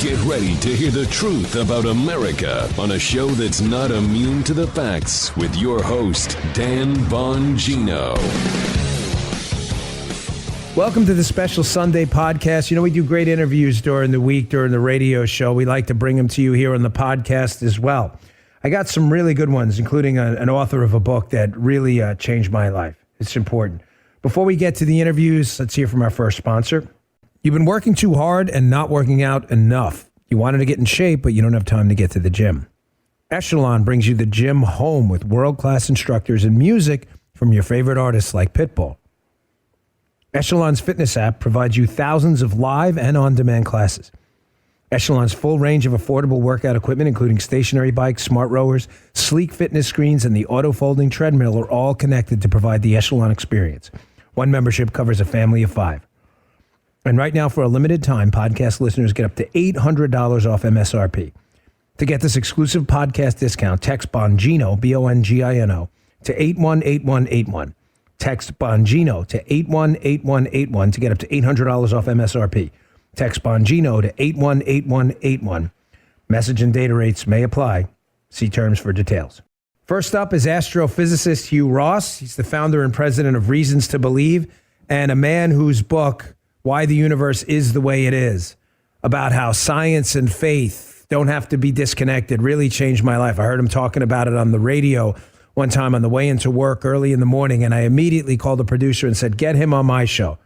Get ready to hear the truth about America on a show that's not immune to the facts with your host, Dan Bongino. Welcome to the special Sunday podcast. You know, we do great interviews during the week, during the radio show. We like to bring them to you here on the podcast as well. I got some really good ones, including an author of a book that really changed my life. It's important. Before we get to the interviews, let's hear from our first sponsor. You've been working too hard and not working out enough. You wanted to get in shape, but you don't have time to get to the gym. Echelon brings you the gym home with world-class instructors and music from your favorite artists like Pitbull. Echelon's fitness app provides you thousands of live and on-demand classes. Echelon's full range of affordable workout equipment, including stationary bikes, smart rowers, sleek fitness screens, and the auto-folding treadmill are all connected to provide the Echelon experience. One membership covers a family of 5. And right now, for a limited time, podcast listeners get up to $800 off MSRP. To get this exclusive podcast discount, text Bongino, Bongino, to 818181. Text Bongino to 818181 to get up to $800 off MSRP. Text Bongino to 818181. Message and data rates may apply. See terms for details. First up is astrophysicist Hugh Ross. He's the founder and president of Reasons to Believe, and a man whose book, Why the Universe is the Way It Is, about how science and faith don't have to be disconnected, really changed my life. I heard him talking about it on the radio one time on the way into work early in the morning, and I immediately called the producer and said, get him on my show.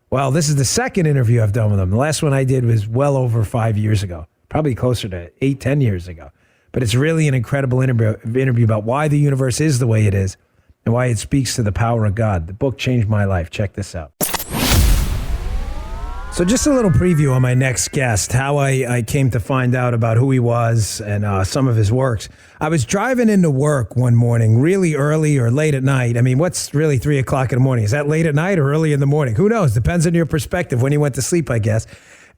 Well, this is the second interview I've done with him. The last one I did was well over 5 years ago, probably closer to 8-10 years ago. But it's really an incredible interview about why the universe is the way it is and why it speaks to the power of God. The book changed my life. Check this out. So just a little preview on my next guest, how I came to find out about who he was and some of his works. I was driving into work one morning really early or late at night. I mean, what's really 3 o'clock in the morning? Is that late at night or early in the morning? Who knows? Depends on your perspective when you went to sleep, I guess.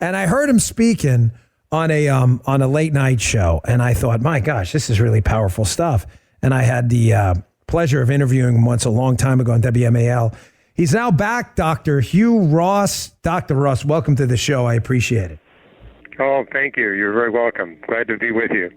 And I heard him speaking on a late night show. And I thought, my gosh, this is really powerful stuff. And I had the pleasure of interviewing him once a long time ago on WMAL. He's now back, Dr. Hugh Ross. Dr. Ross, welcome to the show. I appreciate it. Oh, thank you. You're very welcome. Glad to be with you.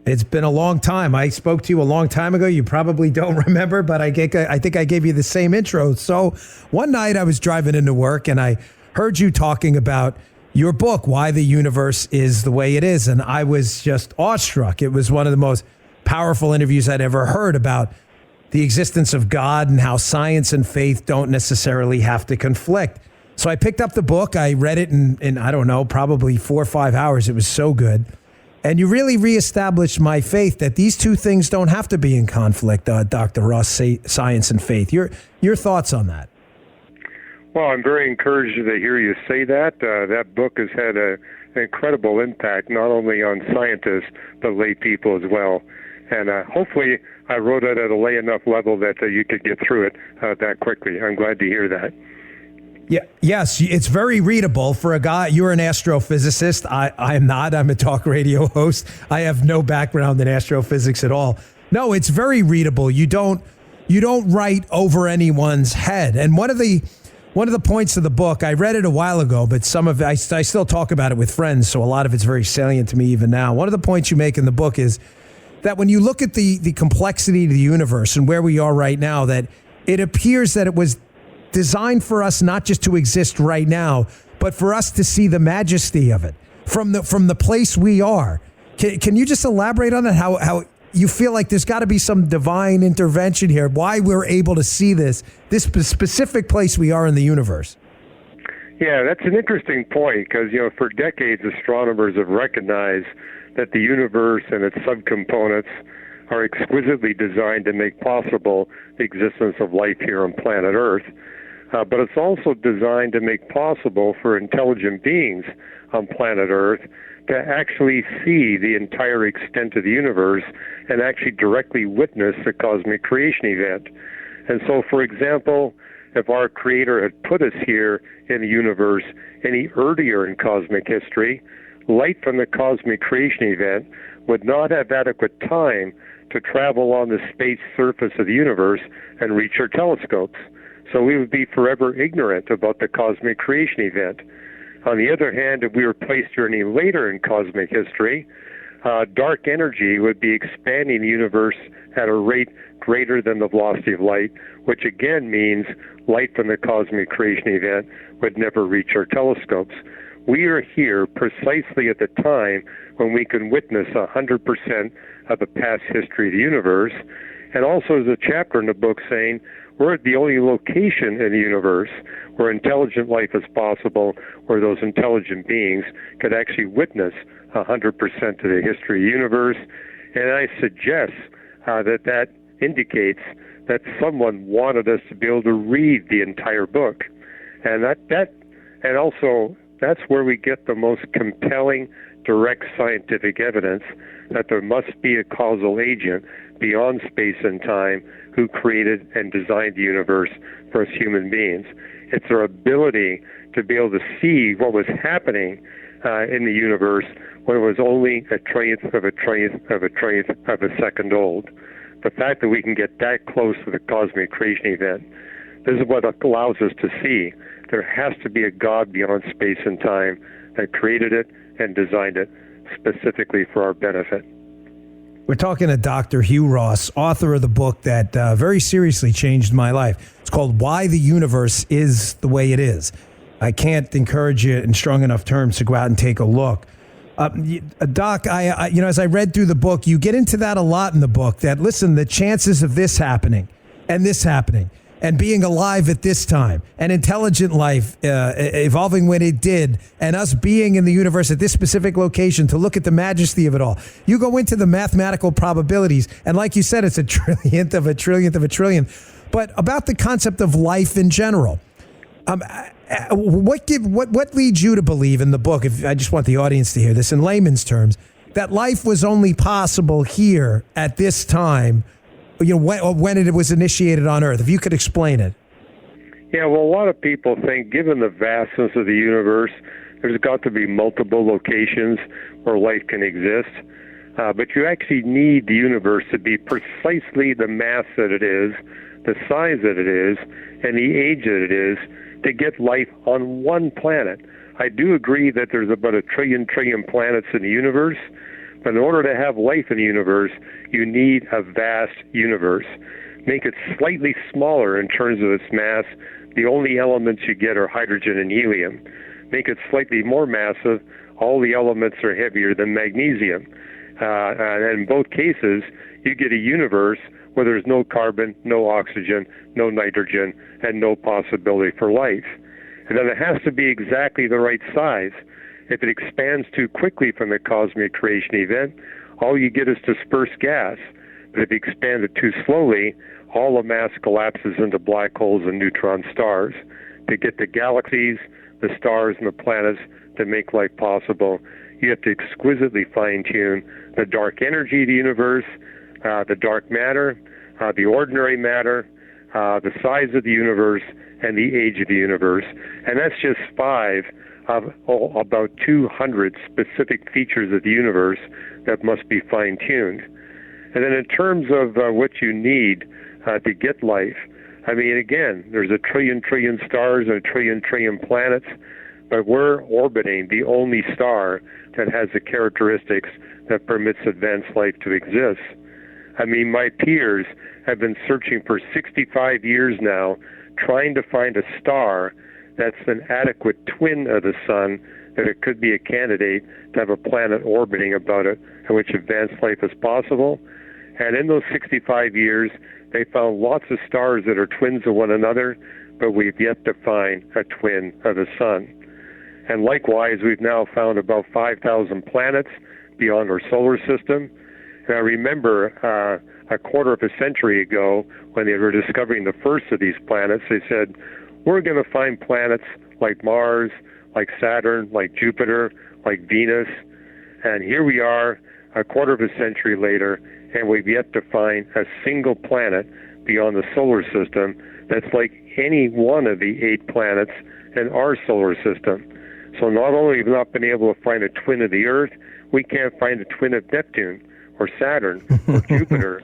It's been a long time. I spoke to you a long time ago. You probably don't remember, but I think I gave you the same intro. So one night I was driving into work and I heard you talking about your book, Why the Universe is the Way It Is. And I was just awestruck. It was one of the most powerful interviews I'd ever heard about the existence of God and how science and faith don't necessarily have to conflict. So I picked up the book. I read it in I don't know, probably 4 or 5 hours. It was so good. And you really reestablished my faith that these two things don't have to be in conflict, Dr. Ross, science and faith. Your thoughts on that? Well, I'm very encouraged to hear you say that. That book has had an incredible impact, not only on scientists, but lay people as well. And hopefully I wrote it at a lay enough level that you could get through it that quickly. I'm glad to hear that. Yeah, yes, it's very readable for a guy. You're an astrophysicist. I am not. I'm a talk radio host. I have no background in astrophysics at all. No, it's very readable. You don't write over anyone's head. And one of the points of the book, I read it a while ago, but some of it, I still talk about it with friends, so a lot of it's very salient to me even now. One of the points you make in the book is that when you look at the complexity of the universe and where we are right now, that it appears that it was designed for us not just to exist right now, but for us to see the majesty of it from the place we are. Can you just elaborate on that? How you feel like there's got to be some divine intervention here, why we're able to see this specific place we are in the universe? Yeah, that's an interesting point because, for decades, astronomers have recognized that the universe and its subcomponents are exquisitely designed to make possible the existence of life here on planet Earth. But it's also designed to make possible for intelligent beings on planet Earth to actually see the entire extent of the universe and actually directly witness the cosmic creation event. And so, for example, if our Creator had put us here in the universe any earlier in cosmic history, light from the cosmic creation event would not have adequate time to travel on the space surface of the universe and reach our telescopes. So we would be forever ignorant about the cosmic creation event. On the other hand, if we were placed here any later in cosmic history, dark energy would be expanding the universe at a rate greater than the velocity of light, which again means light from the cosmic creation event would never reach our telescopes. We are here precisely at the time when we can witness 100% of the past history of the universe. And also there's a chapter in the book saying we're at the only location in the universe where intelligent life is possible, where those intelligent beings could actually witness 100% of the history of the universe. And I suggest that indicates that someone wanted us to be able to read the entire book. And and also that's where we get the most compelling, direct scientific evidence that there must be a causal agent beyond space and time who created and designed the universe for us human beings. It's our ability to be able to see what was happening in the universe when it was only a trillionth of a trillionth of a trillionth of a second old. The fact that we can get that close to the cosmic creation event, this is what allows us to see there has to be a God beyond space and time that created it and designed it specifically for our benefit. We're talking to Dr. Hugh Ross, author of the book that very seriously changed my life. It's called Why the Universe is the Way It Is. I can't encourage you in strong enough terms to go out and take a look. Doc, I as I read through the book, you get into that a lot in the book, that, listen, the chances of this happening and being alive at this time and intelligent life evolving when it did and us being in the universe at this specific location to look at the majesty of it all. You go into the mathematical probabilities, and like you said, it's a trillionth of a trillionth of a trillion. But about the concept of life in general, what leads you to believe in the book, if I just want the audience to hear this in layman's terms, that life was only possible here at this time, when it was initiated on Earth? If you could explain it. Yeah, well, a lot of people think, given the vastness of the universe, there's got to be multiple locations where life can exist. But you actually need the universe to be precisely the mass that it is, the size that it is, and the age that it is to get life on one planet. I do agree that there's about a trillion planets in the universe, but in order to have life in the universe, you need a vast universe. Make it slightly smaller in terms of its mass. The only elements you get are hydrogen and helium. Make it slightly more massive. All the elements are heavier than magnesium. And in both cases, you get a universe where there's no carbon, no oxygen, no nitrogen, and no possibility for life. And then it has to be exactly the right size. If it expands too quickly from the cosmic creation event, all you get is dispersed gas. But if you expand it too slowly, all the mass collapses into black holes and neutron stars. To get the galaxies, the stars, and the planets to make life possible, you have to exquisitely fine-tune the dark energy of the universe, the dark matter, the ordinary matter, the size of the universe, and the age of the universe. And that's just 5 of about 200 specific features of the universe that must be fine-tuned. And then in terms of what you need to get life, I mean, again, there's a trillion stars and a trillion planets, but we're orbiting the only star that has the characteristics that permits advanced life to exist. I mean, my peers have been searching for 65 years now, trying to find a star that's an adequate twin of the sun, that it could be a candidate to have a planet orbiting about it in which advanced life is possible. And in those 65 years, they found lots of stars that are twins of one another, but we've yet to find a twin of the sun. And likewise, we've now found about 5,000 planets beyond our solar system. And I remember a quarter of a century ago, when they were discovering the first of these planets, they said, we're going to find planets like Mars, like Saturn, like Jupiter, like Venus. And here we are, a quarter of a century later, and we've yet to find a single planet beyond the solar system that's like any one of the 8 planets in our solar system. So not only have we not been able to find a twin of the Earth, we can't find a twin of Neptune or Saturn or Jupiter.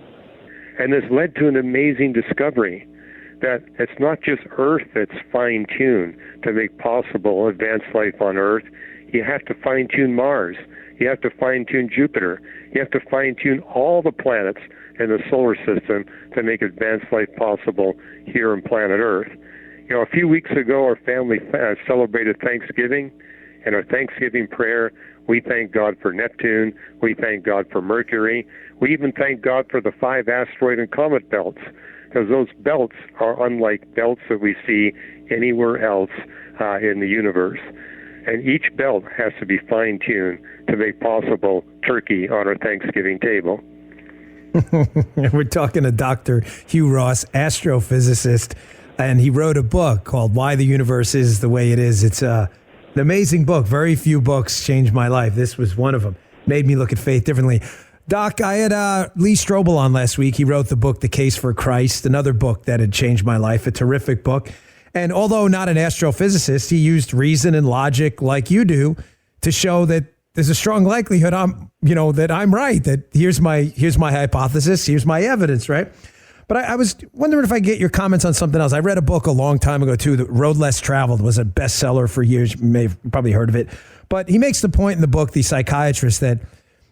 And this led to an amazing discovery, that it's not just Earth that's fine-tuned to make possible advanced life on Earth. You have to fine-tune Mars. You have to fine-tune Jupiter. You have to fine-tune all the planets in the solar system to make advanced life possible here on planet Earth. You know, a few weeks ago, our family celebrated Thanksgiving. In our Thanksgiving prayer, we thank God for Neptune. We thank God for Mercury. We even thank God for the 5 asteroid and comet belts, because those belts are unlike belts that we see anywhere else in the universe. And each belt has to be fine-tuned to make possible turkey on our Thanksgiving table. We're talking to Dr. Hugh Ross, astrophysicist, and he wrote a book called Why the Universe Is the Way It Is. It's an amazing book. Very few books changed my life. This was one of them. Made me look at faith differently. Doc, I had Lee Strobel on last week. He wrote the book, The Case for Christ, another book that had changed my life, a terrific book. And although not an astrophysicist, he used reason and logic like you do to show that there's a strong likelihood that I'm right, that here's my hypothesis, here's my evidence, right? But I was wondering if I could get your comments on something else. I read a book a long time ago, too, The Road Less Traveled, was a bestseller for years. You may have probably heard of it. But he makes the point in the book, the psychiatrist, that,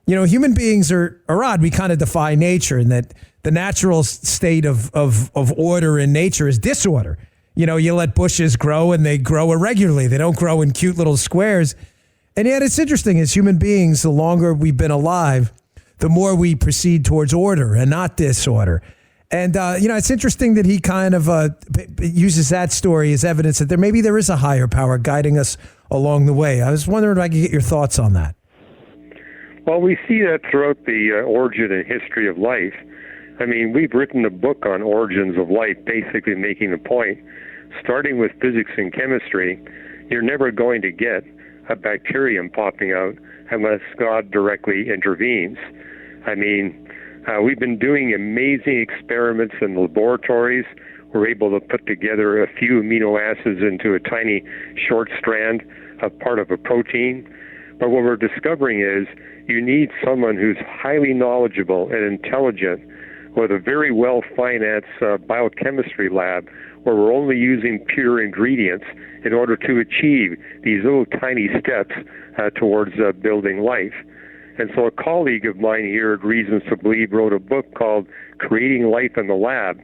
you know, human beings are odd. We kind of defy nature, and that the natural state of order in nature is disorder. You know, you let bushes grow and they grow irregularly. They don't grow in cute little squares. And yet it's interesting, as human beings, the longer we've been alive, the more we proceed towards order and not disorder. And, it's interesting that he kind of uses that story as evidence that there is a higher power guiding us along the way. I was wondering if I could get your thoughts on that. Well, we see that throughout the origin and history of life. I mean, we've written a book on origins of life, basically making the point, starting with physics and chemistry, you're never going to get a bacterium popping out unless God directly intervenes. I mean, we've been doing amazing experiments in laboratories. We're able to put together a few amino acids into a tiny short strand of part of a protein. But what we're discovering is you need someone who's highly knowledgeable and intelligent with a very well-financed biochemistry lab where we're only using pure ingredients in order to achieve these little tiny steps towards building life. And so a colleague of mine here at Reasons to Believe wrote a book called Creating Life in the Lab,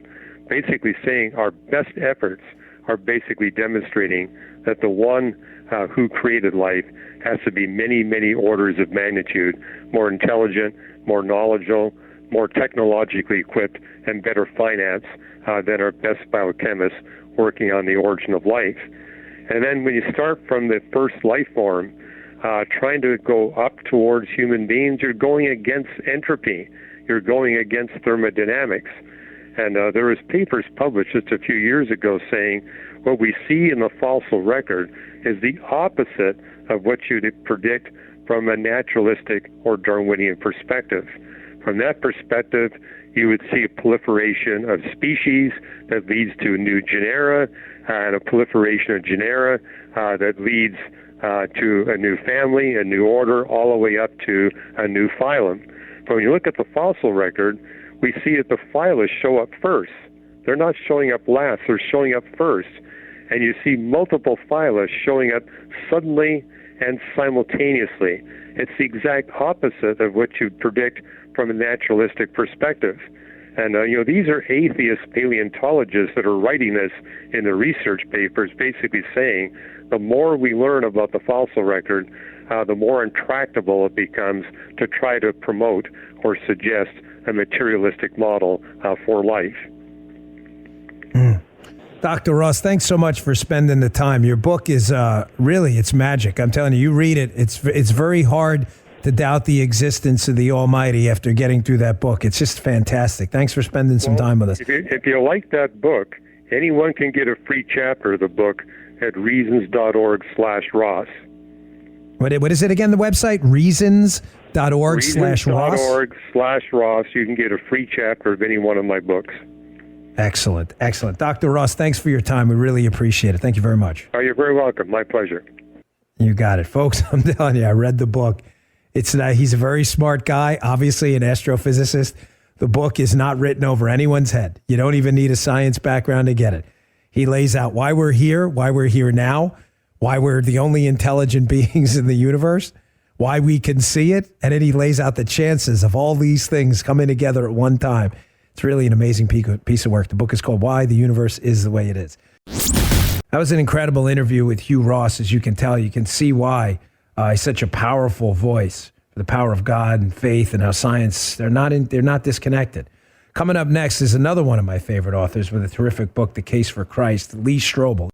basically saying our best efforts are basically demonstrating that the one who created life has to be many, many orders of magnitude more intelligent, more knowledgeable, more technologically equipped, and better financed than our best biochemists working on the origin of life. And then when you start from the first life form, trying to go up towards human beings, you're going against entropy. You're going against thermodynamics. And there was papers published just a few years ago saying what we see in the fossil record is the opposite of what you'd predict from a naturalistic or Darwinian perspective. From that perspective, you would see a proliferation of species that leads to new genera, and a proliferation of genera that leads to a new family, a new order, all the way up to a new phylum. But when you look at the fossil record, we see that the phyla show up first. They're not showing up last, they're showing up first. And you see multiple phyla showing up suddenly and simultaneously. It's the exact opposite of what you predict from a naturalistic perspective. And, these are atheist paleontologists that are writing this in the research papers, basically saying the more we learn about the fossil record, the more intractable it becomes to try to promote or suggest a materialistic model for life. Dr. Ross, thanks so much for spending the time. Your book is really, it's magic. I'm telling you, you read it. It's very hard to doubt the existence of the Almighty after getting through that book. It's just fantastic. Thanks for spending some time with us. If you like that book, anyone can get a free chapter of the book at reasons.org/Ross. What is it again, the website? Reasons.org/Ross? Reasons.org/Ross. You can get a free chapter of any one of my books. Excellent. Dr. Ross, thanks for your time. We really appreciate it. Thank you very much. Oh, you're very welcome. My pleasure. You got it. Folks, I'm telling you, I read the book. He's a very smart guy, obviously an astrophysicist, The book is not written over anyone's head. You don't even need a science background to get it. He lays out why we're here now, why we're the only intelligent beings in the universe, why we can see it, and then he lays out the chances of all these things coming together at one time. It's really an amazing piece of work. The book is called Why the Universe is the Way It Is. That was an incredible interview with Hugh Ross. As you can tell, you can see why he's such a powerful voice for the power of God and faith and how science, they're not disconnected. Coming up next is another one of my favorite authors with a terrific book, The Case for Christ, Lee Strobel.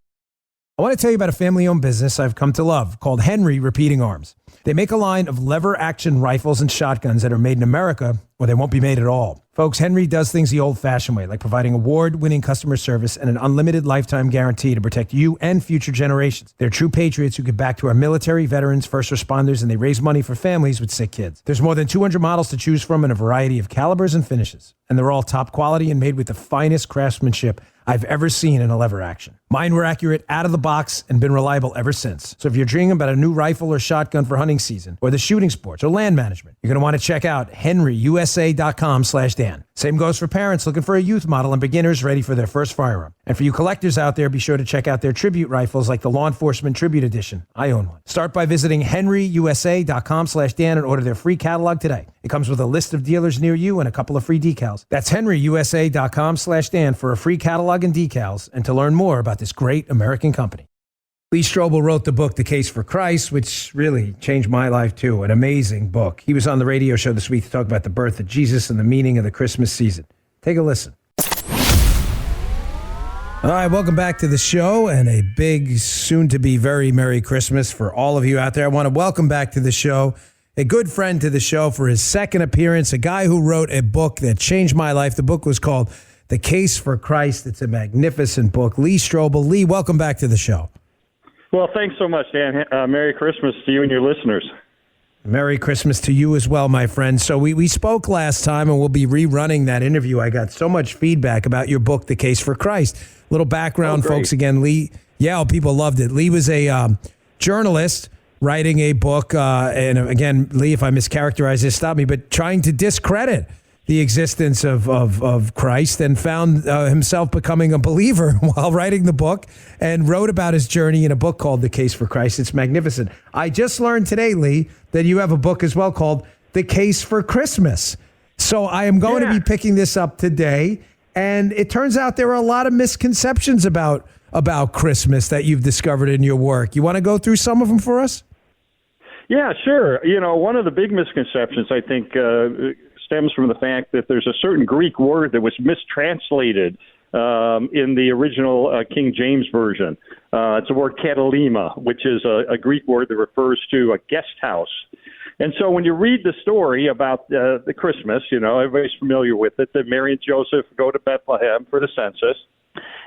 I want to tell you about a family-owned business I've come to love called Henry Repeating Arms. They make a line of lever-action rifles and shotguns that are made in America, or they won't be made at all. Folks, Henry does things the old-fashioned way, like providing award-winning customer service and an unlimited lifetime guarantee to protect you and future generations. They're true patriots who give back to our military, veterans, first responders, and they raise money for families with sick kids. There's more than 200 models to choose from in a variety of calibers and finishes, and they're all top quality and made with the finest craftsmanship I've ever seen in a lever action. Mine were accurate out of the box and been reliable ever since. So if you're dreaming about a new rifle or shotgun for hunting season, or the shooting sports, or land management, you're going to want to check out henryusa.com/Dan. Same goes for parents looking for a youth model and beginners ready for their first firearm. And for you collectors out there, be sure to check out their tribute rifles like the Law Enforcement Tribute Edition. I own one. Start by visiting henryusa.com/Dan and order their free catalog today. It comes with a list of dealers near you and a couple of free decals. That's henryusa.com/Dan for a free catalog and decals and to learn more about this great American company. Lee Strobel wrote the book, The Case for Christ, which really changed my life too. An amazing book. He was on the radio show this week to talk about the birth of Jesus and the meaning of the Christmas season. Take a listen. All right, welcome back to the show and a big, soon-to-be very Merry Christmas for all of you out there. I want to welcome back to the show a good friend to the show for his second appearance, a guy who wrote a book that changed my life. The book was called The Case for Christ. It's a magnificent book. Lee Strobel. Lee, welcome back to the show. Well, thanks so much, Dan. Merry Christmas to you and your listeners. Merry Christmas to you as well, my friend. So we spoke last time, and we'll be rerunning that interview. I got so much feedback about your book, The Case for Christ. Little background, folks. Again, Lee, people loved it. Lee was a journalist writing a book, and again, Lee, if I mischaracterize this, stop me, but trying to discredit the existence of Christ, and found himself becoming a believer while writing the book, and wrote about his journey in a book called The Case for Christ. It's magnificent. I just learned today, Lee, that you have a book as well called The Case for Christmas. So I am going to be picking this up today, and it turns out there are a lot of misconceptions about Christmas that you've discovered in your work. You want to go through some of them for us? Yeah, sure. One of the big misconceptions, I think, stems from the fact that there's a certain Greek word that was mistranslated in the original King James Version. It's the word katalima, which is a Greek word that refers to a guest house. And so when you read the story about the Christmas, everybody's familiar with it, that Mary and Joseph go to Bethlehem for the census,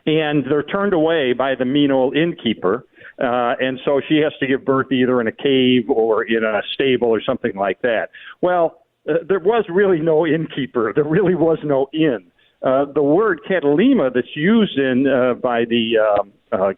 and they're turned away by the mean old innkeeper. And so she has to give birth either in a cave or in a stable or something like that. Well, there was really no innkeeper. There really was no inn. The word katalima that's used by the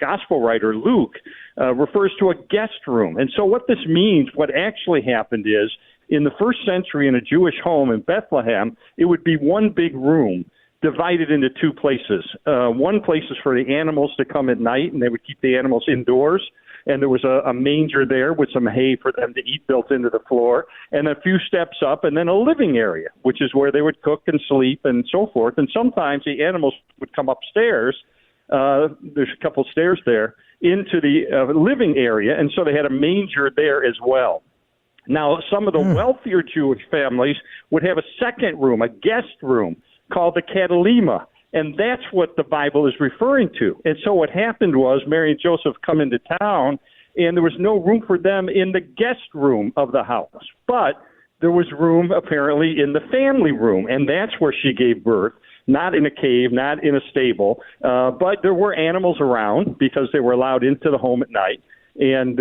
gospel writer Luke refers to a guest room. And so what this means, what actually happened is, in the first century in a Jewish home in Bethlehem, it would be one big room divided into two places. One place is for the animals to come at night, and they would keep the animals indoors. And there was a manger there with some hay for them to eat built into the floor, and a few steps up, and then a living area, which is where they would cook and sleep and so forth. And sometimes the animals would come upstairs. There's a couple stairs there into the living area, and so they had a manger there as well. Now, some of the wealthier Jewish families would have a second room, a guest room, called the katalima. And that's what the Bible is referring to. And so what happened was Mary and Joseph come into town, and there was no room for them in the guest room of the house. But there was room, apparently, in the family room, and that's where she gave birth, not in a cave, not in a stable. But there were animals around because they were allowed into the home at night. And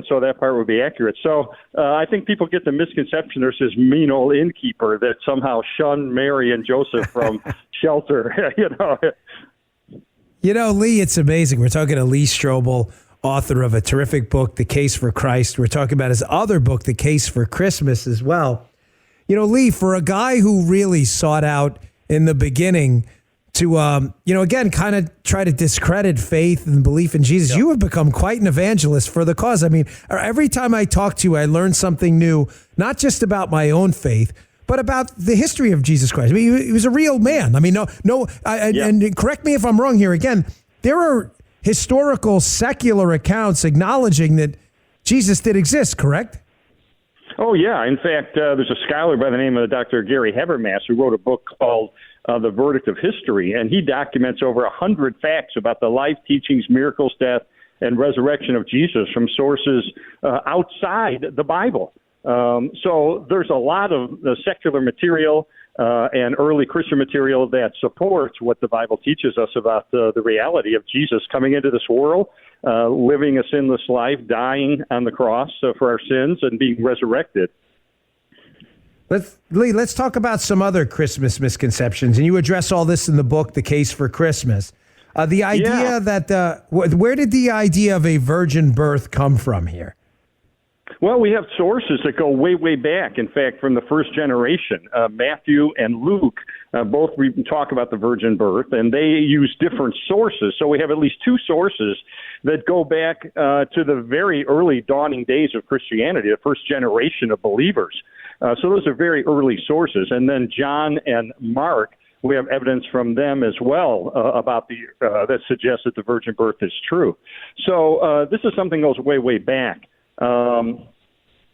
so that part would be accurate. So I think people get the misconception there's this mean old innkeeper that somehow shunned Mary and Joseph from shelter. Lee, it's amazing. We're talking to Lee Strobel, author of a terrific book, The Case for Christ. We're talking about his other book, The Case for Christmas, as well. Lee, for a guy who really sought out in the beginning to, again, kind of try to discredit faith and belief in Jesus, you have become quite an evangelist for the cause. I mean, every time I talk to you, I learn something new, not just about my own faith, but about the history of Jesus Christ. I mean, he was a real man. I mean, and correct me if I'm wrong here. Again, there are historical secular accounts acknowledging that Jesus did exist, correct? Oh, yeah. In fact, there's a scholar by the name of Dr. Gary Habermas who wrote a book called The Verdict of History, and he documents over 100 facts about the life, teachings, miracles, death, and resurrection of Jesus from sources outside the Bible. So there's a lot of secular material and early Christian material that supports what the Bible teaches us about the reality of Jesus coming into this world, living a sinless life, dying on the cross for our sins, and being resurrected. Let's talk about some other Christmas misconceptions. And you address all this in the book, The Case for Christmas. The idea that, where did the idea of a virgin birth come from here? Well, we have sources that go way, way back. In fact, from the first generation, Matthew and Luke both talk about the virgin birth, and they use different sources. So we have at least two sources that go back to the very early dawning days of Christianity, the first generation of believers. So those are very early sources. And then John and Mark, we have evidence from them as well about that suggests that the virgin birth is true. So this is something that goes way, way back.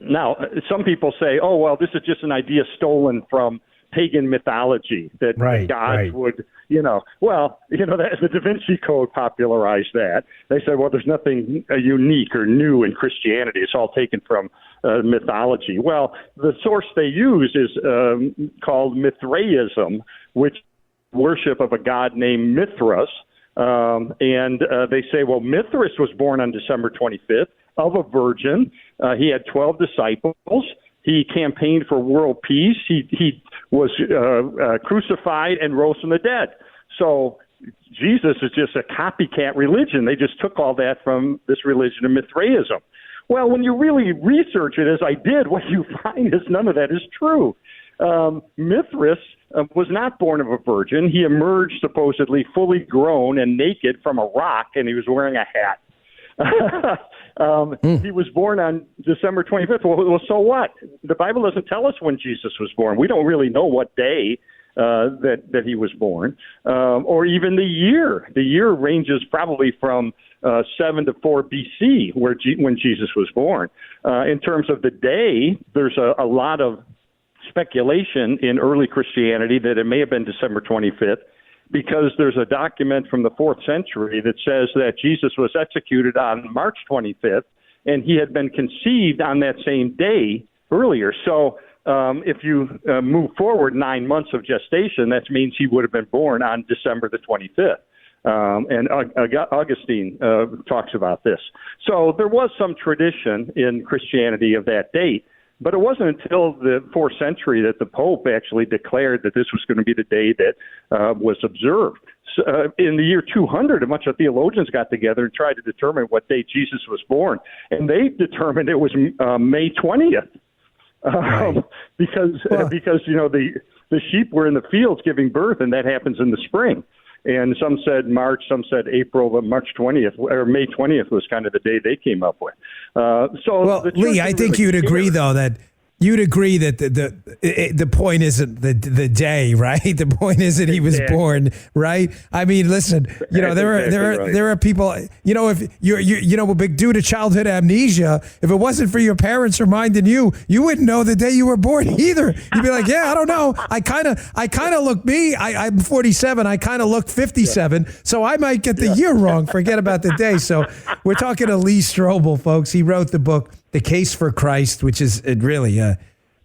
Now, some people say, oh, well, this is just an idea stolen from pagan mythology that gods would, the Da Vinci Code popularized that. They said, well, there's nothing unique or new in Christianity. It's all taken from mythology. Well, the source they use is called Mithraism, which is worship of a god named Mithras. And they say, well, Mithras was born on December 25th of a virgin. He had 12 disciples. He campaigned for world peace. He was crucified and rose from the dead. So Jesus is just a copycat religion. They just took all that from this religion of Mithraism. Well, when you really research it, as I did, what you find is none of that is true. Mithras was not born of a virgin. He emerged supposedly fully grown and naked from a rock, and he was wearing a hat. He was born on December 25th. Well, so what? The Bible doesn't tell us when Jesus was born. We don't really know what day that he was born, or even the year. The year ranges probably from 7 to 4 BC, when Jesus was born. In terms of the day, there's a lot of speculation in early Christianity that it may have been December 25th, because there's a document from the 4th century that says that Jesus was executed on March 25th, and he had been conceived on that same day earlier. So if you move forward 9 months of gestation, that means he would have been born on December the 25th. And Augustine talks about this. So there was some tradition in Christianity of that date. But it wasn't until the 4th century that the Pope actually declared that this was going to be the day that was observed. So, in the year 200, a bunch of theologians got together and tried to determine what day Jesus was born, and they determined it was May 20th, because the sheep were in the fields giving birth, and that happens in the spring. And some said March, some said April, but March 20th or May 20th was kind of the day they came up with. Lee, I think you'd agree, though, that the point isn't the day, right? The point isn't he was born, right? I mean, listen, there are people, if you're a big due to childhood amnesia, if it wasn't for your parents reminding you, you wouldn't know the day you were born either. You'd be like, yeah, I don't know. I kind of look I'm 47. I kind of look 57. So I might get the year wrong. Forget about the day. So we're talking to Lee Strobel, folks. He wrote the book, The Case for Christ, which is really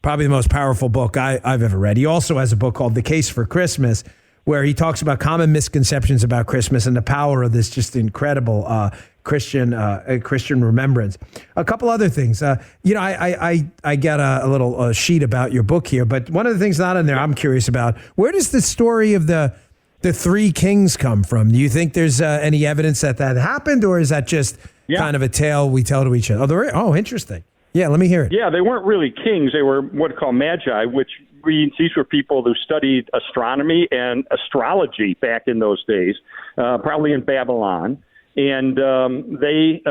probably the most powerful book I've ever read. He also has a book called The Case for Christmas, where he talks about common misconceptions about Christmas and the power of this just incredible Christian remembrance. A couple other things. I got a little sheet about your book here, but one of the things not in there I'm curious about, where does the story of the three kings come from? Do you think there's any evidence that happened, or is that just kind of a tale we tell to each other? Oh, interesting. Yeah, let me hear it. Yeah, they weren't really kings. They were what are called magi, which means these were people who studied astronomy and astrology back in those days, probably in Babylon. And they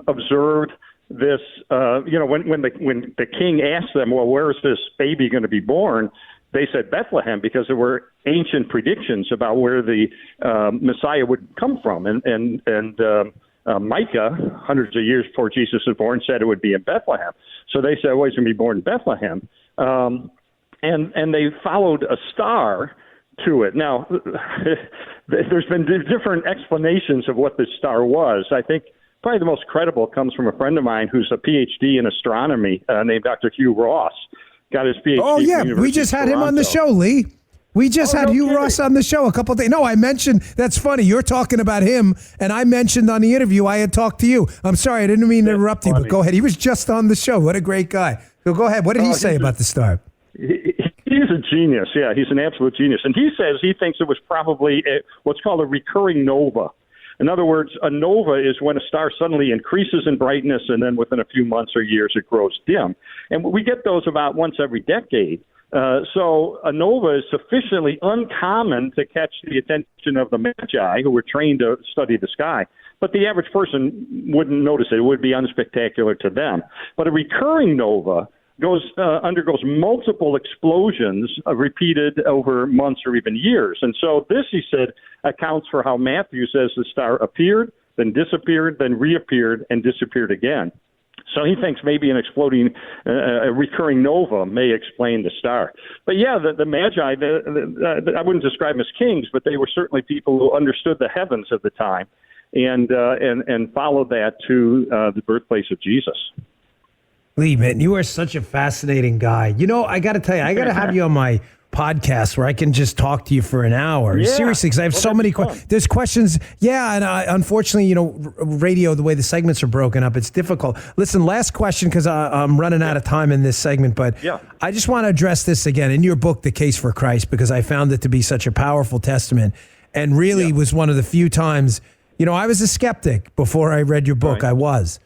observed this, when the king asked them, well, where is this baby going to be born? They said Bethlehem, because there were ancient predictions about where the Messiah would come from. And Micah, hundreds of years before Jesus was born, said it would be in Bethlehem. So they said, well, he's going to be born in Bethlehem. And they followed a star to it. Now, there's been different explanations of what this star was. I think probably the most credible comes from a friend of mine who's a PhD in astronomy named Dr. Hugh Ross. Got his PhD. Oh, yeah. We just had him on the show, Lee. We just had Hugh Ross on the show a couple of days. No, I mentioned, that's funny. You're talking about him, and I mentioned on the interview I had talked to you. I'm sorry, I didn't mean to interrupt you, but go ahead. He was just on the show. What a great guy. So go ahead. What did he say about the star? He's a genius. Yeah, he's an absolute genius. And he says he thinks it was probably what's called a recurring nova. In other words, a nova is when a star suddenly increases in brightness, and then within a few months or years it grows dim. And we get those about once every decade. So a nova is sufficiently uncommon to catch the attention of the magi, who were trained to study the sky. But the average person wouldn't notice it. It would be unspectacular to them. But a recurring nova undergoes multiple explosions repeated over months or even years. And so this, he said, accounts for how Matthew says the star appeared, then disappeared, then reappeared, and disappeared again. So he thinks maybe an exploding, a recurring nova may explain the star. But yeah, the Magi, I wouldn't describe them as kings, but they were certainly people who understood the heavens at the time and followed that to the birthplace of Jesus. Lee, man, you are such a fascinating guy. You know, I got to tell you, I got to have you on my podcast where I can just talk to you for an hour. Yeah. Seriously, because I have so many questions. There's questions. Yeah, and unfortunately, you know, radio, the way the segments are broken up, it's difficult. Listen, last question, because I'm running out of time in this segment, but I just want to address this again. In your book, The Case for Christ, because I found it to be such a powerful testament and really was one of the few times, you know, I was a skeptic before I read your book. Right. I was.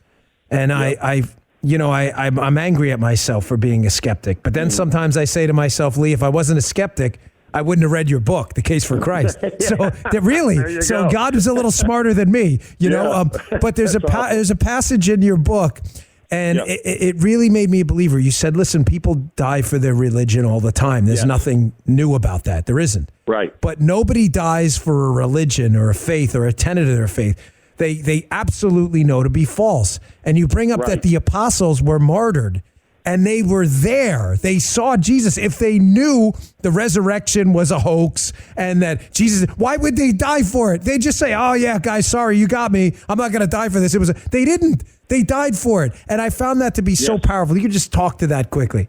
And I'm angry at myself for being a skeptic. But then sometimes I say to myself, Lee, if I wasn't a skeptic, I wouldn't have read your book, The Case for Christ. So really, so God was a little smarter than me, you know. But there's there's a passage in your book, and it really made me a believer. You said, listen, people die for their religion all the time. There's nothing new about that. There isn't. Right. But nobody dies for a religion or a faith or a tenet of their faith. They absolutely know to be false. And you bring up that the apostles were martyred and they were there. They saw Jesus. If they knew the resurrection was a hoax and that Jesus, why would they die for it? They just say, oh yeah, guys, sorry, you got me. I'm not going to die for this. They didn't. They died for it. And I found that to be so powerful. You could just talk to that quickly.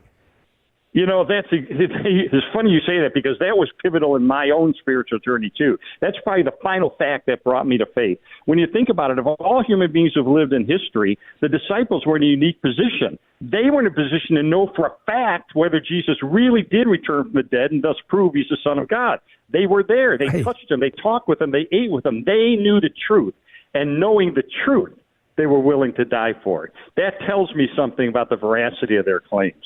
You know, it's funny you say that, because that was pivotal in my own spiritual journey, too. That's probably the final fact that brought me to faith. When you think about it, of all human beings who have lived in history, the disciples were in a unique position. They were in a position to know for a fact whether Jesus really did return from the dead and thus prove he's the Son of God. They were there. They touched him. They talked with him. They ate with him. They knew the truth. And knowing the truth, they were willing to die for it. That tells me something about the veracity of their claims.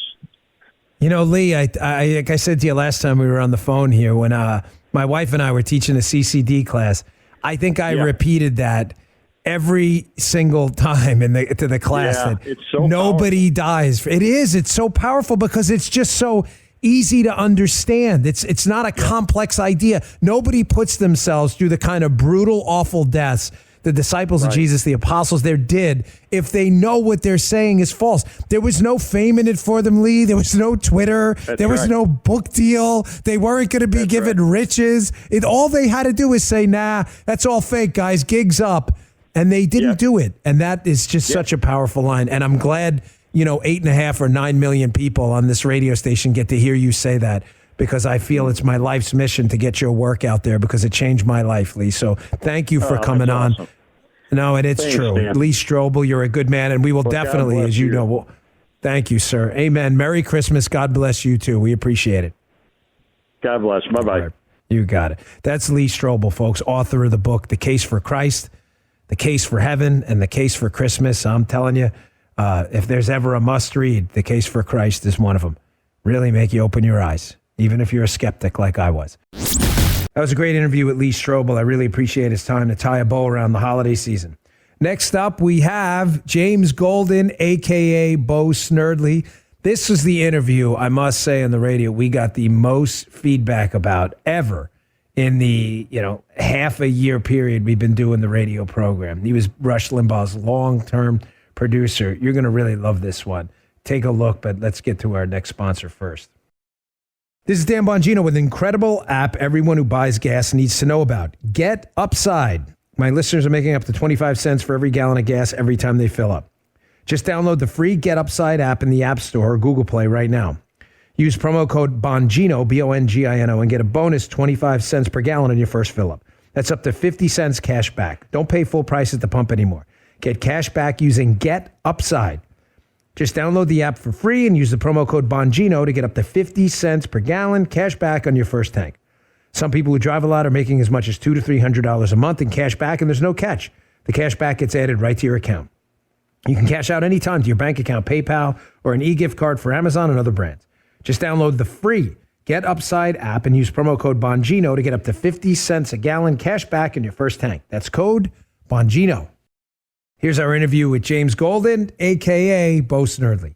You know, Lee, like I said to you last time we were on the phone here, when my wife and I were teaching a CCD class, I think I repeated that every single time to the class that it's so nobody dies. It is. It's so powerful because it's just so easy to understand. It's not a complex idea. Nobody puts themselves through the kind of brutal, awful deaths the disciples of Jesus, the apostles there did, if they know what they're saying is false. There was no fame in it for them, Lee. There was no Twitter. There was no book deal. They weren't going to be given riches. All they had to do is say, nah, that's all fake, guys. Gig's up. And they didn't do it. And that is just such a powerful line. And I'm glad, 8.5 or 9 million people on this radio station get to hear you say that, because I feel it's my life's mission to get your work out there, because it changed my life, Lee. So thank you for coming on. Awesome. No, and it's true. Dan. Lee Strobel, you're a good man, and we will definitely, as you know, thank you, sir. Amen. Merry Christmas. God bless you, too. We appreciate it. God bless. Bye-bye. Right. You got it. That's Lee Strobel, folks, author of the book, The Case for Christ, The Case for Heaven, and The Case for Christmas. I'm telling you, If there's ever a must read, The Case for Christ is one of them. Really make you open your eyes, even if you're a skeptic like I was. That was a great interview with Lee Strobel. I really appreciate his time to tie a bow around the holiday season. Next up, we have James Golden, a.k.a. Bo Snerdley. This was the interview, I must say, on the radio we got the most feedback about ever in the, half a year period we've been doing the radio program. He was Rush Limbaugh's long-term producer. You're going to really love this one. Take a look, but let's get to our next sponsor first. This is Dan Bongino with an incredible app everyone who buys gas needs to know about. Get Upside. My listeners are making up to 25 cents for every gallon of gas every time they fill up. Just download the free Get Upside app in the App Store or Google Play right now. Use promo code Bongino, Bongino, and get a bonus 25 cents per gallon on your first fill up. That's up to 50 cents cash back. Don't pay full price at the pump anymore. Get cash back using Get Upside. Just download the app for free and use the promo code Bongino to get up to 50 cents per gallon cash back on your first tank. Some people who drive a lot are making as much as $200 to $300 a month in cash back, and there's no catch. The cash back gets added right to your account. You can cash out anytime to your bank account, PayPal, or an e-gift card for Amazon and other brands. Just download the free Get Upside app and use promo code Bongino to get up to 50 cents a gallon cash back in your first tank. That's code Bongino. Here's our interview with James Golden, a.k.a. Bo Snerdley.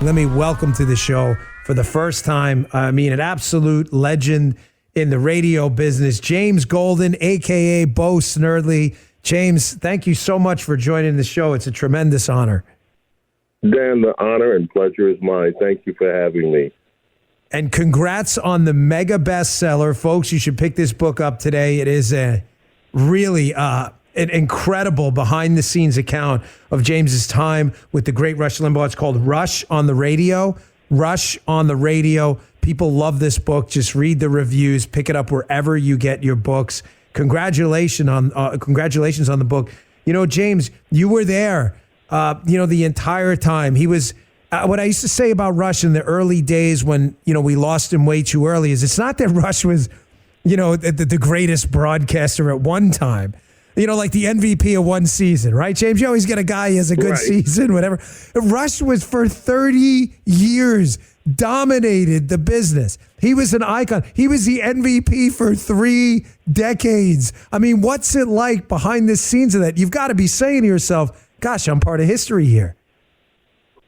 Let me welcome to the show for the first time, an absolute legend in the radio business, James Golden, a.k.a. Bo Snerdley. James, thank you so much for joining the show. It's a tremendous honor. Dan, the honor and pleasure is mine. Thank you for having me. And congrats on the mega bestseller. Folks, you should pick this book up today. It is a really an incredible behind-the-scenes account of James's time with the great Rush Limbaugh. It's called Rush on the Radio. Rush on the Radio. People love this book. Just read the reviews. Pick it up wherever you get your books. Congratulations on the book. James, you were there, the entire time. He was, what I used to say about Rush in the early days when, we lost him way too early is it's not that Rush was, the greatest broadcaster at one time. Like the MVP of one season, right, James? You always get a guy who has a good season, whatever. Rush was for 30 years, dominated the business. He was an icon. He was the MVP for 3 decades. I mean, what's it like behind the scenes of that? You've got to be saying to yourself, gosh, I'm part of history here.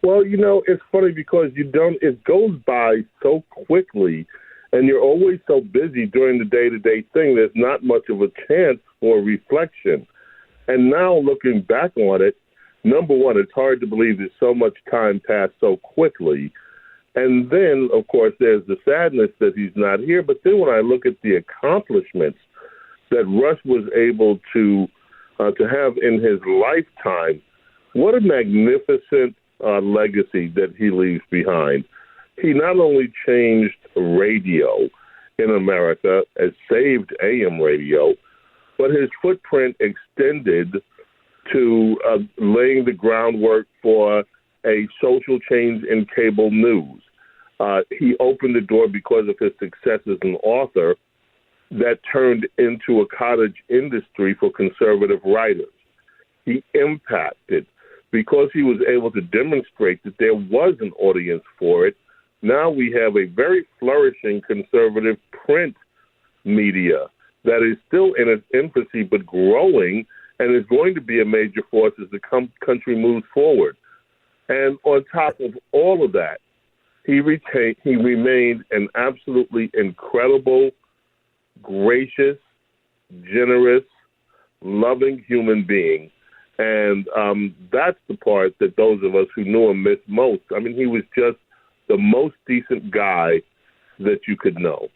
Well, it's funny because it goes by so quickly and you're always so busy during the day-to-day thing, there's not much of a chance for reflection. And now looking back on it, number one, it's hard to believe that so much time passed so quickly. And then, of course, there's the sadness that he's not here. But then when I look at the accomplishments that Rush was able to have in his lifetime, what a magnificent legacy that he leaves behind. He not only changed radio in America, as saved AM radio, but his footprint extended to laying the groundwork for a social change in cable news. He opened the door because of his success as an author that turned into a cottage industry for conservative writers. He impacted because he was able to demonstrate that there was an audience for it. Now we have a very flourishing conservative print media that is still in its infancy but growing and is going to be a major force as the country moves forward. And on top of all of that, he remained an absolutely incredible, gracious, generous, loving human being. And that's the part that those of us who knew him miss most. I mean, he was just the most decent guy that you could know.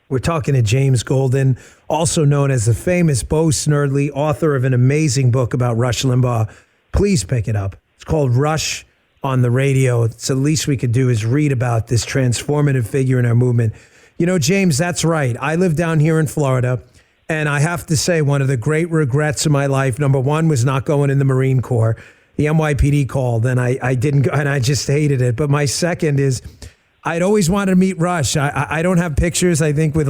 We're talking to James Golden, also known as the famous Bo Snerdley, author of an amazing book about Rush Limbaugh. Please pick it up. It's called Rush on the Radio. It's the least we could do is read about this transformative figure in our movement. James, that's right. I live down here in Florida, and I have to say one of the great regrets of my life, number one, was not going in the Marine Corps. The NYPD called, and I didn't go, and I just hated it. But my second is I'd always wanted to meet Rush. I don't have pictures, I think, with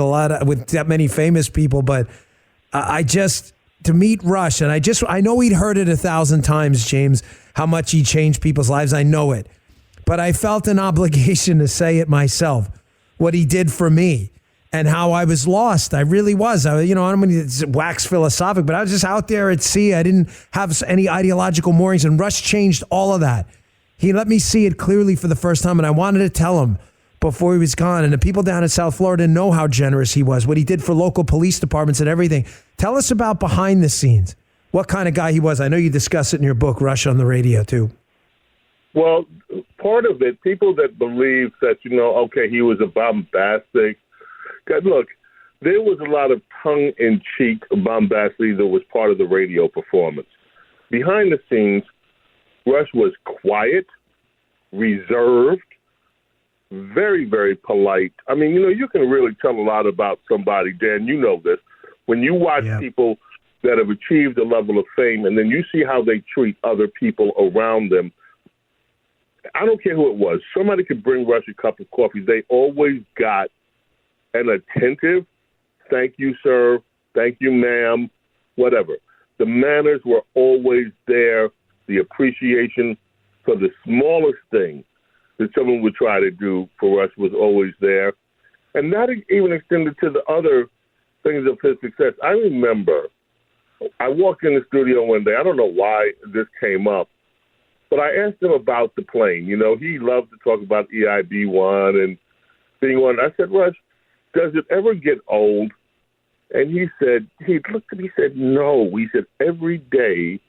that many famous people, but I just to meet Rush, and I know he'd heard it 1,000 times, James, how much he changed people's lives. I know it. But I felt an obligation to say it myself, what he did for me and how I was lost. I really was. I don't mean to wax philosophic, but I was just out there at sea. I didn't have any ideological moorings, and Rush changed all of that. He let me see it clearly for the first time, and I wanted to tell him before he was gone. And the people down in South Florida know how generous he was, what he did for local police departments and everything. Tell us about behind the scenes, what kind of guy he was. I know you discuss it in your book, Rush on the Radio, too. Well, part of it, people that believe that, okay, he was a bombastic. Look, there was a lot of tongue-in-cheek bombastity that was part of the radio performance. Behind the scenes, Rush was quiet, reserved, very, very polite. I mean, you can really tell a lot about somebody, Dan, you know this. When you watch people that have achieved a level of fame and then you see how they treat other people around them, I don't care who it was. Somebody could bring Rush a cup of coffee. They always got an attentive, thank you, sir, thank you, ma'am, whatever. The manners were always there. The appreciation for the smallest thing that someone would try to do for us was always there. And that even extended to the other things of his success. I remember I walked in the studio one day. I don't know why this came up, but I asked him about the plane. He loved to talk about EIB-1 and being on. I said, Rush, does it ever get old? And he looked at me, he said, no. He said every day,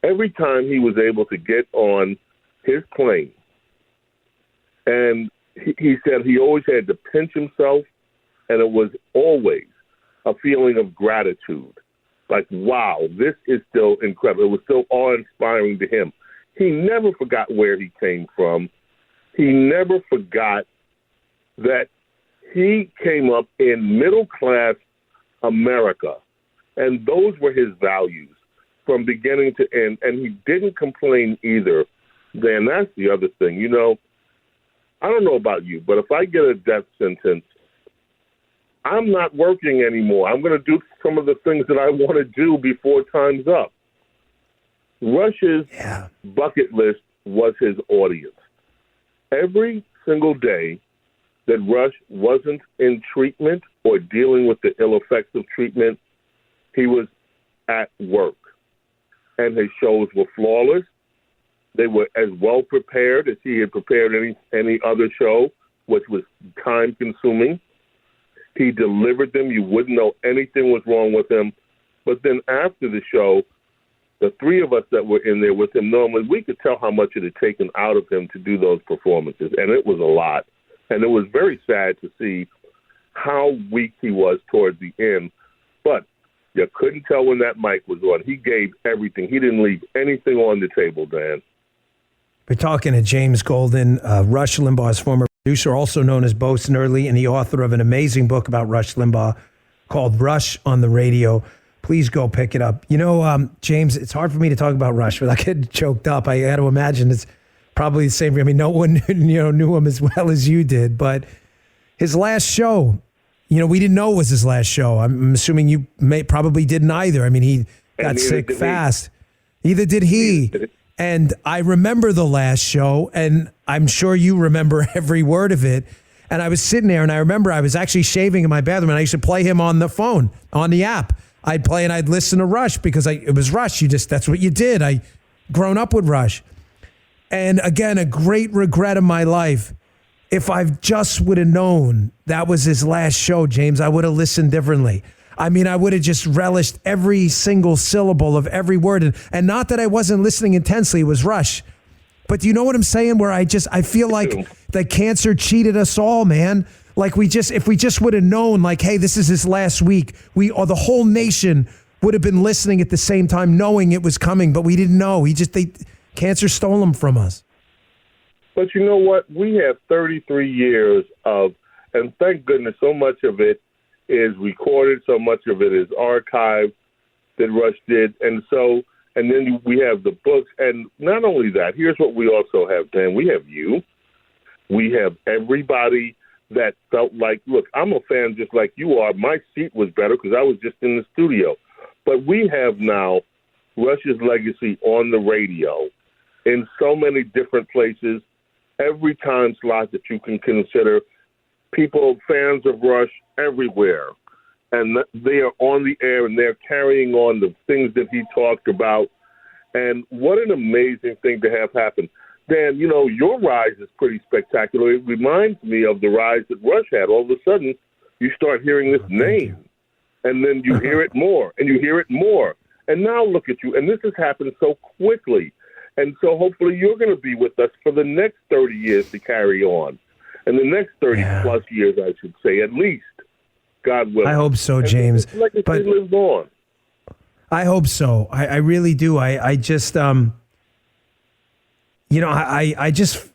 every time he was able to get on his plane, and he said he always had to pinch himself, and it was always a feeling of gratitude. Like, wow, this is still incredible. It was still awe-inspiring to him. He never forgot where he came from. He never forgot that he came up in middle-class America, and those were his values from beginning to end, and he didn't complain either. Dan, that's the other thing. I don't know about you, but if I get a death sentence, I'm not working anymore. I'm going to do some of the things that I want to do before time's up. Rush's bucket list was his audience. Every single day that Rush wasn't in treatment or dealing with the ill effects of treatment, he was at work. And his shows were flawless. They were as well prepared as he had prepared any other show, which was time-consuming. He delivered them. You wouldn't know anything was wrong with him. But then after the show, the three of us that were in there with him, normally we could tell how much it had taken out of him to do those performances, and it was a lot. And it was very sad to see how weak he was towards the end. But you couldn't tell when that mic was on. He gave everything. He didn't leave anything on the table, Dan. We're talking to James Golden, Rush Limbaugh's former producer, also known as Bo Snerdley, and the author of an amazing book about Rush Limbaugh called Rush on the Radio. Please go pick it up. James, it's hard for me to talk about Rush without getting choked up. I got to imagine it's probably the same. I mean, no one knew him as well as you did, but his last show, we didn't know it was his last show. I'm assuming you probably didn't either. I mean, he got sick fast. Neither did he. And I remember the last show, and I'm sure you remember every word of it. And I was sitting there, and I remember I was actually shaving in my bathroom, and I used to play him on the phone, on the app. I'd play and I'd listen to Rush because it was Rush. That's what you did. I grown up with Rush. And again, a great regret in my life. If I just would have known that was his last show, James, I would have listened differently. I mean, I would have just relished every single syllable of every word. And not that I wasn't listening intensely, it was Rush. But do you know what I'm saying? Where I feel like the cancer cheated us all, man. Like if we just would have known, like, hey, this is his last week, the whole nation would have been listening at the same time, knowing it was coming, but we didn't know. Cancer stole him from us. But you know what? We have 33 years and thank goodness so much of it is recorded, so much of it is archived that Rush did. And then we have the books. And not only that, here's what we also have, Dan. We have you. We have everybody that felt like, look, I'm a fan just like you are. My seat was better because I was just in the studio. But we have now Rush's legacy on the radio in so many different places, every time slot that you can consider. People, fans of Rush everywhere, and they are on the air and they're carrying on the things that he talked about. And what an amazing thing to have happen. Dan, you know, your rise is pretty spectacular. It reminds me of the rise that Rush had. All of a sudden, you start hearing this name, and then you hear it more, and you hear it more. And now look at you. And this has happened so quickly. And so hopefully you're going to be with us for the next 30 years to carry on. And the next 30 plus years, I should say, at least. God willing. I hope so, James. But lives on. I hope so. I really do. I just, I just,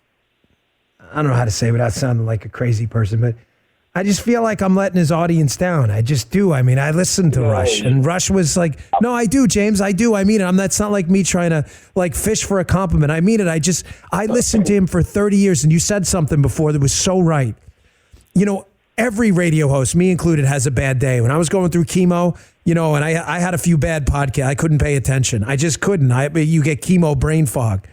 I don't know how to say it without sounding like a crazy person, but I just feel like I'm letting his audience down. I just do. I mean, I listened to Rush, and Rush was like, no, I do, James. I do. I mean it. That's not like me trying to like fish for a compliment. I mean it. I listened to him for 30 years, and you said something before that was so right. You know, every radio host, me included, has a bad day. When I was going through chemo, and I had a few bad podcasts. I couldn't pay attention. I just couldn't. You get chemo brain fog.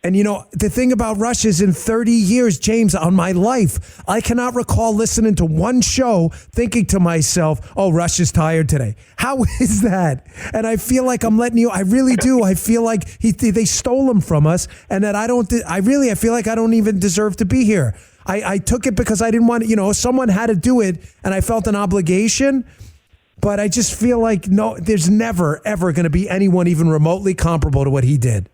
And, the thing about Rush is in 30 years, James, on my life, I cannot recall listening to one show thinking to myself, oh, Rush is tired today. How is that? And I feel like I'm letting you, I really do. I feel like they stole him from us, and that I feel like I don't even deserve to be here. I took it because I didn't want to, someone had to do it, and I felt an obligation. But I just feel like, no, there's never, ever going to be anyone even remotely comparable to what he did.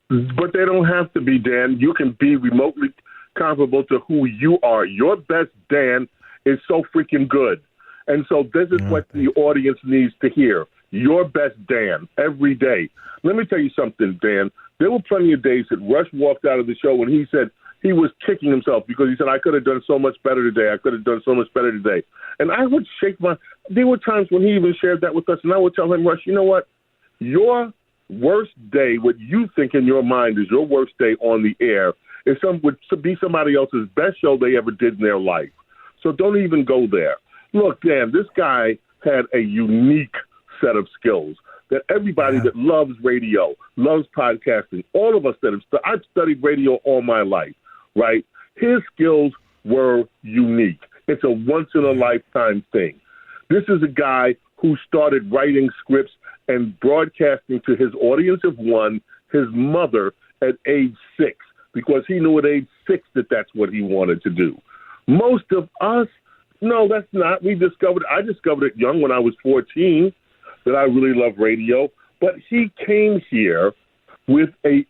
But they don't have to be, Dan. You can be remotely comparable to who you are. Your best Dan is so freaking good. And so this is what the audience needs to hear. Your best Dan every day. Let me tell you something, Dan. There were plenty of days that Rush walked out of the show when he said he was kicking himself because he said, I could have done so much better today. I could have done so much better today. And I would shake there were times when he even shared that with us, and I would tell him, Rush, you know what? Your worst day, what you think in your mind is your worst day on the air, would be somebody else's best show they ever did in their life. So don't even go there. Look, Dan, this guy had a unique set of skills that everybody that loves radio, loves podcasting, all of us I've studied radio all my life, right? His skills were unique. It's a once-in-a-lifetime thing. This is a guy who started writing scripts and broadcasting to his audience of one, his mother, at age 6, because he knew at age 6 that that's what he wanted to do. Most of us, no, that's not. I discovered it young when I was 14 that I really love radio. But he came here with and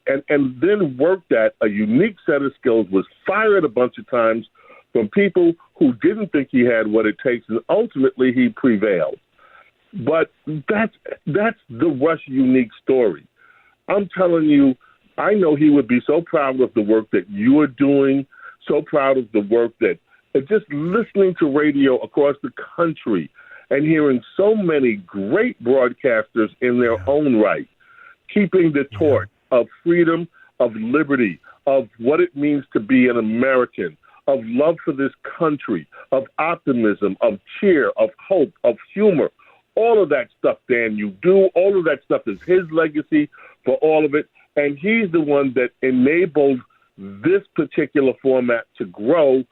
then worked at a unique set of skills, was fired a bunch of times from people who didn't think he had what it takes, and ultimately he prevailed. But that's the Rush unique story. I'm telling you, I know he would be so proud of the work that you are doing, so proud of the work that just listening to radio across the country and hearing so many great broadcasters in their own right, keeping the torch of freedom, of liberty, of what it means to be an American, of love for this country, of optimism, of cheer, of hope, of humor. All of that stuff, Dan, you do. All of that stuff is his legacy for all of it. And he's the one that enabled this particular format to grow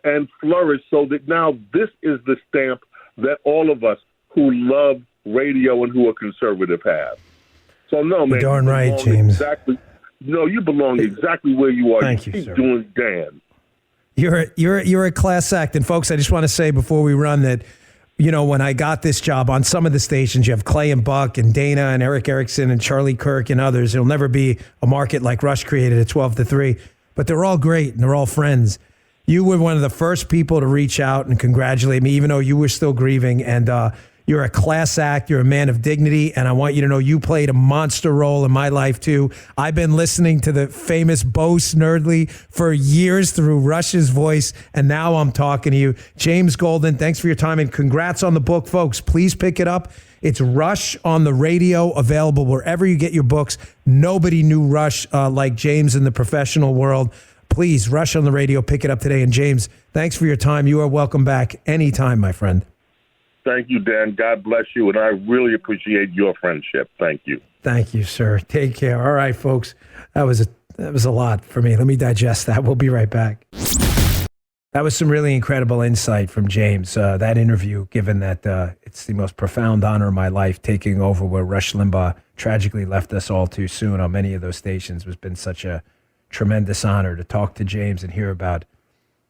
and flourish so that now this is the stamp that all of us who love radio and who are conservative have. So, no, man. You're darn right, James. You belong exactly where you are. Thank you, keep sir. doing Dan. You're a class act. And, folks, I just want to say before we run that, when I got this job on some of the stations, you have Clay and Buck and Dana and Eric Erickson and Charlie Kirk and others. It'll never be a market like Rush created at 12 to 3, but they're all great and they're all friends. You were one of the first people to reach out and congratulate me, even though you were still grieving. And you're a class act. You're a man of dignity. And I want you to know you played a monster role in my life, too. I've been listening to the famous Bo Snerdley for years through Rush's voice. And now I'm talking to you. James Golden, thanks for your time. And congrats on the book, folks. Please pick it up. It's Rush on the Radio, available wherever you get your books. Nobody knew Rush like James in the professional world. Please, Rush on the Radio, pick it up today. And James, thanks for your time. You are welcome back anytime, my friend. Thank you, Dan. God bless you, and I really appreciate your friendship. Thank you. Thank you, sir. Take care. All right, folks. That was a lot for me. Let me digest that. We'll be right back. That was some really incredible insight from James. That interview, given that it's the most profound honor of my life, taking over where Rush Limbaugh tragically left us all too soon on many of those stations, has been such a tremendous honor. To talk to James and hear about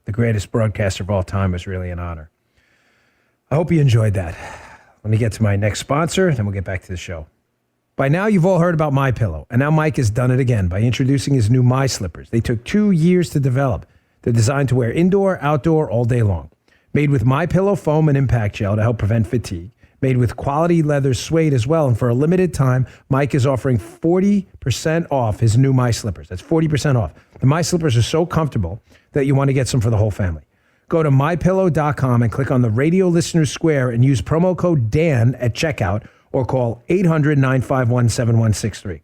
the greatest broadcaster of all time was really an honor. I hope you enjoyed that. Let me get to my next sponsor, then we'll get back to the show. By now, you've all heard about MyPillow, and now Mike has done it again by introducing his new My Slippers. They took 2 years to develop. They're designed to wear indoor, outdoor, all day long. Made with MyPillow foam and impact gel to help prevent fatigue. Made with quality leather suede as well. And for a limited time, Mike is offering 40% off his new My Slippers. That's 40% off. The My Slippers are so comfortable that you want to get some for the whole family. Go to MyPillow.com and click on the Radio Listeners Square and use promo code Dan at checkout or call 800-951-7163.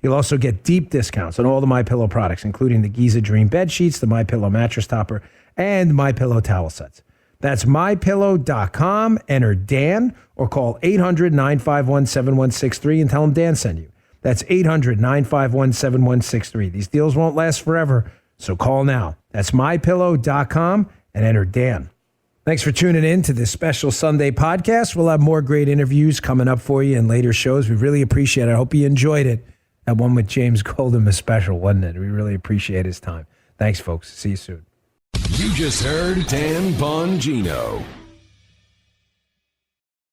You'll also get deep discounts on all the MyPillow products, including the Giza Dream bed sheets, the MyPillow mattress topper, and MyPillow towel sets. That's MyPillow.com. Enter Dan or call 800-951-7163 and tell them Dan sent you. That's 800-951-7163. These deals won't last forever, so call now. That's MyPillow.com and enter Dan. Thanks for tuning in to this special Sunday podcast. We'll have more great interviews coming up for you in later shows. We really appreciate it. I hope you enjoyed it. That one with James Goldham is special, wasn't it? We really appreciate his time. Thanks, folks. See you soon. You just heard Dan Bongino.